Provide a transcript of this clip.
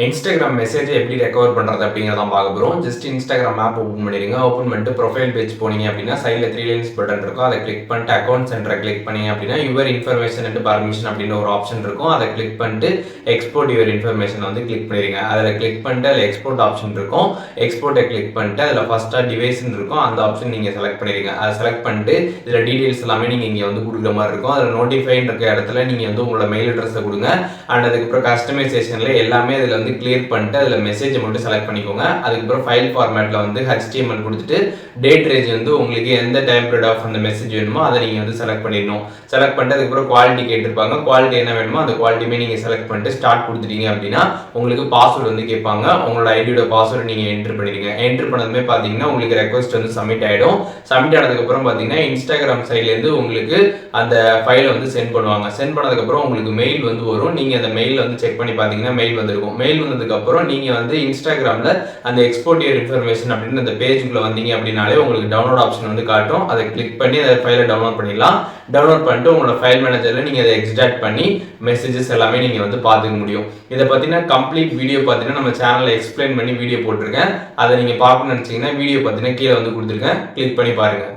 Instagram மெசேஜ எப்படி recover பண்றது அப்படிங்கிறத தான் பார்க்க போறோம். ஜஸ்ட் இன்ஸ்டாகிராம் ஆப் ஓப்பன் பண்ணிருங்க. ஓப்பன் பண்ணிட்டு ப்ரொஃபைல் பேஜ் போனீங்க அப்படின்னா, சைடுல 3 லைன்ஸ் பட்டன் இருக்கும். அத கிளிக் பண்ணிட்டு அக்கவுண்ட் சென்டர கிளிக் பண்ணீங்க அப்படின்னா, யுவர் இன்ஃபர்மேஷன் அண்ட் பர்மிஷன் அப்படின்னு ஒரு ஆப்ஷன் இருக்கும். அத கிளிக் பண்ணிட்டு எக்ஸ்போர்ட் யுவர் இன்ஃபர்மேஷன் வந்து கிளிக் பண்ணிருங்க. அதுல கிளிக் பண்ணிட்டு அதுல எக்ஸ்போர்ட் ஆப்ஷன் இருக்கும். எக்ஸ்போர்ட்ட கிளிக் பண்ணிட்டு அதுல ஃபர்ஸ்ட்டா டிவைஸ்ன்னு இருக்கும். அந்த ஆப்ஷன் நீங்க செலக்ட் பண்ணிருங்க. அத செலக்ட் பண்ணிட்டு இதுல டீடைல்ஸ் எல்லாமே நீங்க இங்க வந்து குடுக்குற மாதிரி இருக்கும். அதுல நோட்டிஃபைன்னு இருக்க இடத்துல நீங்க வந்து உங்களோட மெயில் அட்ரஸ குடுங்க. அண்ட் அதுக்கப்புறம் கஸ்டமைசேஷன்ல எல்லாமே இதுல வந்து கிளியர் பண்ணிட்டு அதுல மெசேஜ் மட்டும் செலக்ட் பண்ணிக்கோங்க. அதுக்கப்புறம் ஃபைல் ஃபார்மேட்ல வந்து HTML கொடுத்துட்டு டேட் ரேஞ்ச் வந்து உங்களுக்கு எந்த டைம் பீரியட் ஆஃப் அந்த மெசேஜ் வேணுமோ அதை நீங்க வந்து செலக்ட் பண்ணிடணும். செலக்ட் பண்ணிட்டு அதுக்கப்புறம் குவாலிட்டி கேட்டிருப்பாங்க. குவாலிட்டி என்ன வேணுமோ அந்த குவாலிட்டியுமே நீங்க செலக்ட் பண்ணிட்டு ஸ்டார்ட் கொடுத்துட்டீங்க அப்படின்னா உங்களுக்கு பாஸ்வேர்டு வந்து கேட்பாங்க. உங்களோட ஐடியோட பாஸ்வேர்டு நீங்க என்டர் பண்ணிடுங்க. என்டர் பண்ணதுமே பாத்தீங்கன்னா உங்களுக்கு ரெக்வஸ்ட் வந்து சப்மிட் ஆயிடும். சப்மிட் ஆனதுக்கு அப்புறம் பாத்தீங்கன்னா இன்ஸ்டாகிராம் சைட்ல இருந்து உங்களுக்கு அந்த ஃபைலை வந்து சென்ட் பண்ணுவாங்க. சென்ட் பண்ணதுக்கு அப்புறம் உங்களுக்கு மெயில் வந்து வரும். நீங்க அந்த மெயில் வந்து செக் பண்ணி பாத்தீங்கன்னா மெயில் வந்திருக்கும். மெயில் வந்ததுக்கு அப்புறம் நீங்க வந்து இன்ஸ்டாகிராம்ல அந்த எக்ஸ்போர்ட் யுவர் இன்ஃபர்மேஷன் அப்படின்னு அந்த பேஜுக்குள்ள வந்தீங்க அப்படின்னாலே உங்களுக்கு டவுன்லோட் ஆப்ஷன் வந்து காட்டும். அதை கிளிக் பண்ணி அந்த ஃபைலை டவுன்லோட் பண்ணிடலாம். டவுன்லோட் பண்ணிட்டு உங்களோட ஃபைல் மேனேஜர்ல நீங்க அதை எக்ஸ்ட்ராக்ட் பண்ணி மெசேஜஸ் எல்லாமே நீங்க வந்து பார்த்துக்க முடியும். இதை பத்தின கம்ப்ளீட் வீடியோ பார்த்தீங்கன்னா நம்ம சேனல்ல எக்ஸ்பிளைன் பண்ணி வீடியோ போட்டிருக்கேன். அதை நீங்க பார்க்கணும்னு நினைச்சீங்கன்னா வீடியோ பார்த்தீங்கன்னா கீழே வந்து கொடுத்துருக்கேன். கிளிக் பண்ணி பாருங்க.